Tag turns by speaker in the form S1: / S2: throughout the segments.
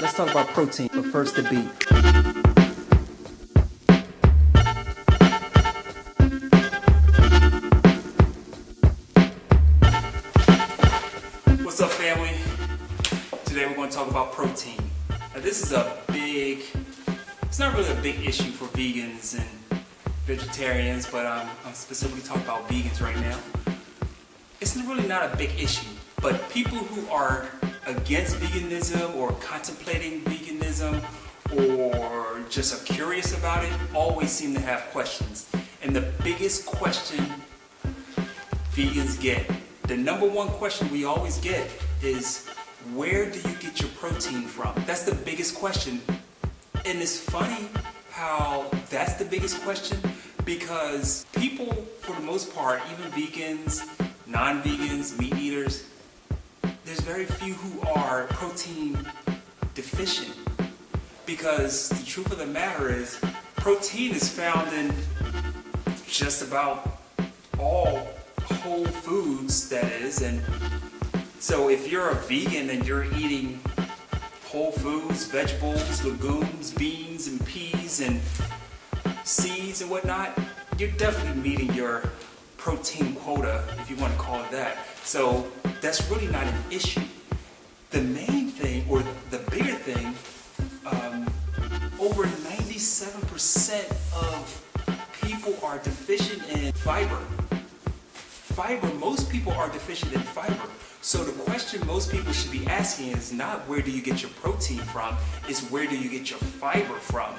S1: Let's talk about protein, but first the beat. What's up, family? Today we're going to talk about protein. Now this is it's not really a big issue for vegans and vegetarians, but I'm specifically talking about vegans right now. It's really not a big issue, but people who are against veganism or contemplating veganism or just are curious about it always seem to have questions. And the biggest question vegans get, the number one question we always get is, where do you get your protein from? That's the biggest question. And it's funny how that's the biggest question, because people, for the most part, even vegans, non-vegans, meat eaters, there's very few who are protein deficient, because the truth of the matter is protein is found in just about all whole foods, that is. And so if you're a vegan and you're eating whole foods, vegetables, legumes, beans and peas and seeds and whatnot, you're definitely meeting your protein quota, if you want to call it that. So that's really not an issue. The main thing, or the bigger thing, over 97% of people are deficient in fiber. Most people are deficient in fiber. So the question most people should be asking is not where do you get your protein from, is where do you get your fiber from,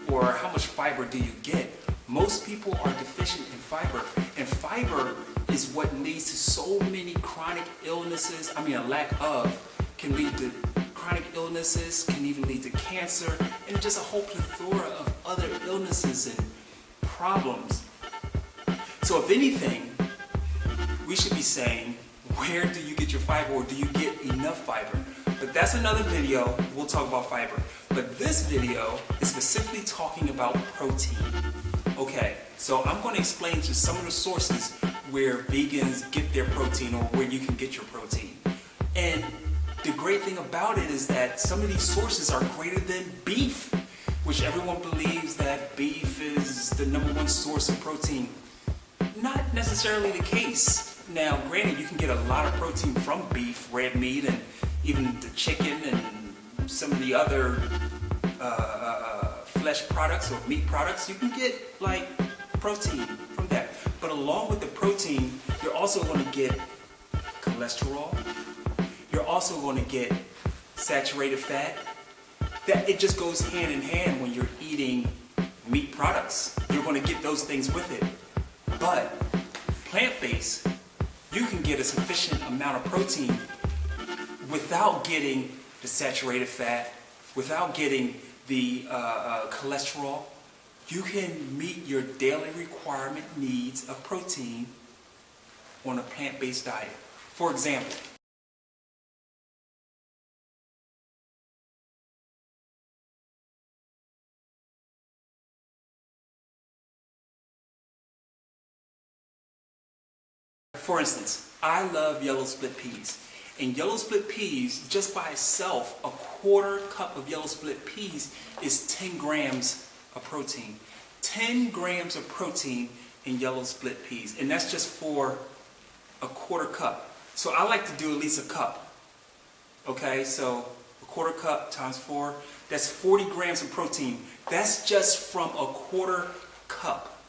S1: or how much fiber do you get. Most people are deficient in fiber, and fiber is what leads to so many chronic illnesses. A lack of can lead to chronic illnesses, can even lead to cancer, and just a whole plethora of other illnesses and problems. So if anything, we should be saying, where do you get your fiber, or do you get enough fiber? But that's another video. We'll talk about fiber. But this video is specifically talking about protein. Okay, so I'm going to explain to some of the sources where vegans get their protein, or where you can get your protein. And the great thing about it is that some of these sources are greater than beef, which everyone believes that beef is the number one source of protein. Not necessarily the case. Now, granted, you can get a lot of protein from beef, red meat, and even the chicken and some of the other flesh products or meat products. You can get protein from that. But along with the protein, you're also going to get cholesterol. You're also going to get saturated fat. That it just goes hand in hand when you're eating meat products. You're going to get those things with it. But plant-based, you can get a sufficient amount of protein without getting the saturated fat, without getting the cholesterol. You can meet your daily requirement needs of protein on a plant-based diet. For example, I love yellow split peas. And yellow split peas, just by itself, a quarter cup of yellow split peas is 10 grams of protein. 10 grams of protein in yellow split peas. And that's just for a quarter cup. So I like to do at least a cup. Okay, so a quarter cup times 4, that's 40 grams of protein. That's just from a quarter cup.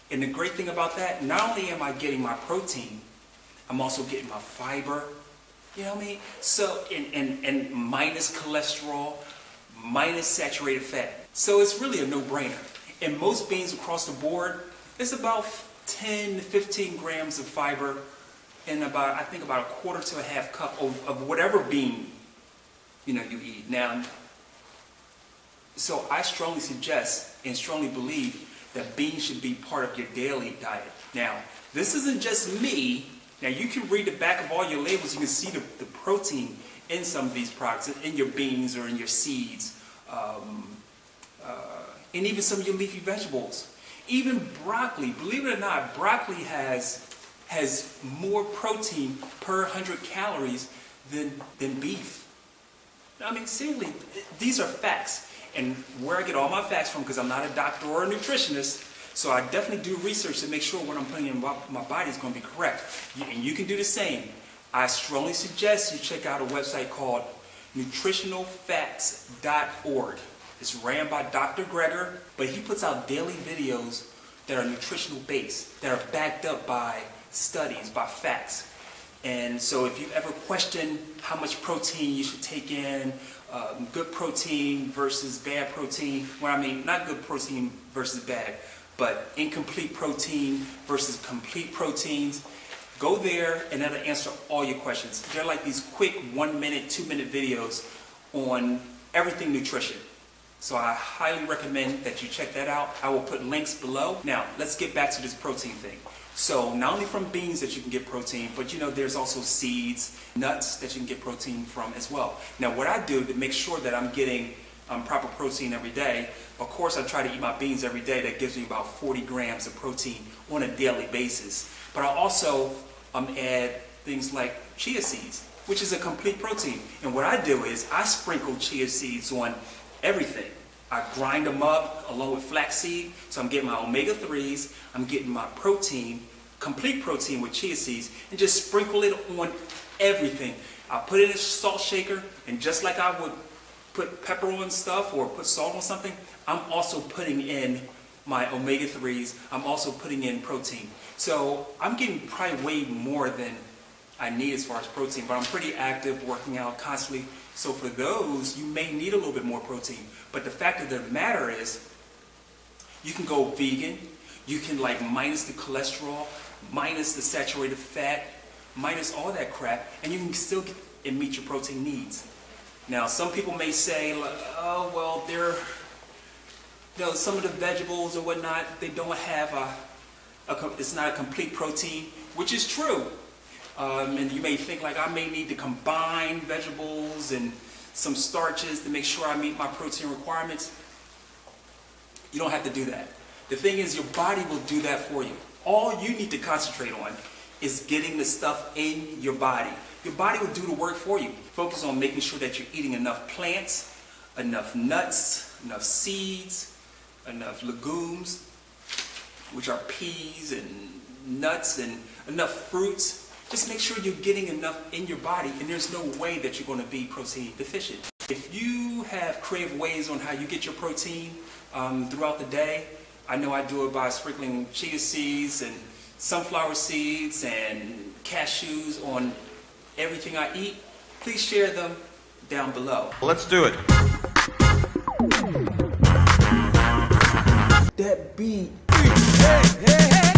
S1: And the great thing about that, not only am I getting my protein, I'm also getting my fiber, you know what I mean? So, and minus cholesterol, minus saturated fat. So it's really a no-brainer. And most beans across the board, it's about 10 to 15 grams of fiber and I think about a quarter to a half cup of whatever bean, you eat. Now, so I strongly suggest and strongly believe that beans should be part of your daily diet. Now, this isn't just me. Now, you can read the back of all your labels. You can see the protein in some of these products, in your beans or in your seeds, and even some of your leafy vegetables. Even broccoli, believe it or not, broccoli has more protein per 100 calories than beef. I mean, seriously, these are facts. And where I get all my facts from, because I'm not a doctor or a nutritionist, so I definitely do research to make sure what I'm putting in my body is going to be correct. And you can do the same. I strongly suggest you check out a website called nutritionalfacts.org. It's ran by Dr. Greger, but he puts out daily videos that are nutritional based, that are backed up by studies, by facts. And so if you ever question how much protein you should take in, good protein versus bad protein, well, I mean, not good protein versus bad, but incomplete protein versus complete proteins, go there and that'll answer all your questions. They're like these quick 1 minute, 2 minute videos on everything nutrition. So I highly recommend that you check that out. I will put links below. Now, let's get back to this protein thing. So not only from beans that you can get protein, but you know there's also seeds, nuts that you can get protein from as well. Now what I do to make sure that I'm getting proper protein every day, of course I try to eat my beans every day. That gives me about 40 grams of protein on a daily basis. But I also add things like chia seeds, which is a complete protein. And what I do is I sprinkle chia seeds on everything. I grind them up along with flaxseed, so I'm getting my omega-3s, I'm getting my protein, complete protein with chia seeds, and just sprinkle it on everything. I put it in a salt shaker, and just like I would put pepper on stuff or put salt on something, I'm also putting in my omega-3s, I'm also putting in protein. So I'm getting probably way more than I need as far as protein, but I'm pretty active, working out constantly. So for those, you may need a little bit more protein. But the fact of the matter is, you can go vegan, you can like minus the cholesterol, minus the saturated fat, minus all that crap, and you can still get and meet your protein needs. Now, some people may say, oh, well, some of the vegetables or whatnot, they don't have it's not a complete protein, which is true. And you may think like I may need to combine vegetables and some starches to make sure I meet my protein requirements. You don't have to do that. The thing is, your body will do that for you. All you need to concentrate on is getting the stuff in your body. Your body will do the work for you. Focus on making sure that you're eating enough plants, enough nuts, enough seeds, enough legumes, which are peas and nuts, and enough fruits. Just make sure you're getting enough in your body, and there's no way that you're going to be protein deficient. If you have creative ways on how you get your protein throughout the day, I know I do it by sprinkling chia seeds and sunflower seeds and cashews on everything I eat. Please share them down below.
S2: Let's do it.
S1: That beat.
S3: Hey, hey, hey.